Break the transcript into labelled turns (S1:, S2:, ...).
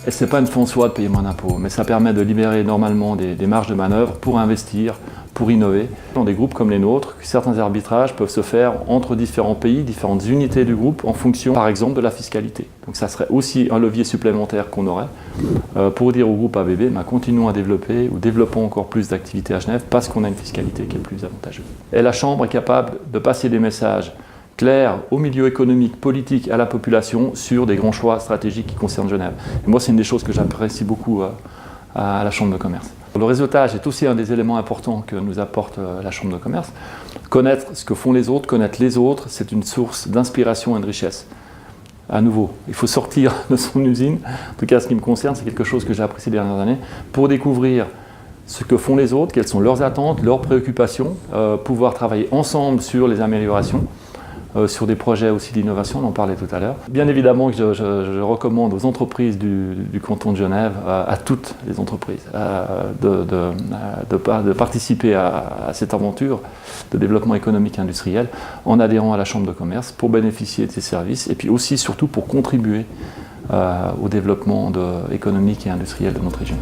S1: Et ce n'est pas une fin en soi de payer moins d'impôts, mais ça permet de libérer normalement des marges de manœuvre pour investir, pour innover. Dans des groupes comme les nôtres, certains arbitrages peuvent se faire entre différents pays, différentes unités du groupe, en fonction par exemple de la fiscalité. Donc ça serait aussi un levier supplémentaire qu'on aurait pour dire au groupe ABB, continuons à développer ou développons encore plus d'activités à Genève parce qu'on a une fiscalité qui est plus avantageuse. Et la Chambre est capable de passer des messages clair au milieu économique, politique, à la population sur des grands choix stratégiques qui concernent Genève. Et moi, c'est une des choses que j'apprécie beaucoup à la Chambre de commerce. Le réseautage est aussi un des éléments importants que nous apporte la Chambre de commerce. Connaître ce que font les autres, connaître les autres, c'est une source d'inspiration et de richesse. À nouveau, il faut sortir de son usine. En tout cas, ce qui me concerne, c'est quelque chose que j'ai apprécié les dernières années, pour découvrir ce que font les autres, quelles sont leurs attentes, leurs préoccupations, pouvoir travailler ensemble sur les améliorations, sur des projets aussi d'innovation, on en parlait tout à l'heure. Bien évidemment que je recommande aux entreprises du canton de Genève, à toutes les entreprises, de participer à cette aventure de développement économique et industriel en adhérant à la Chambre de commerce pour bénéficier de ces services et puis aussi surtout pour contribuer au développement économique et industriel de notre région.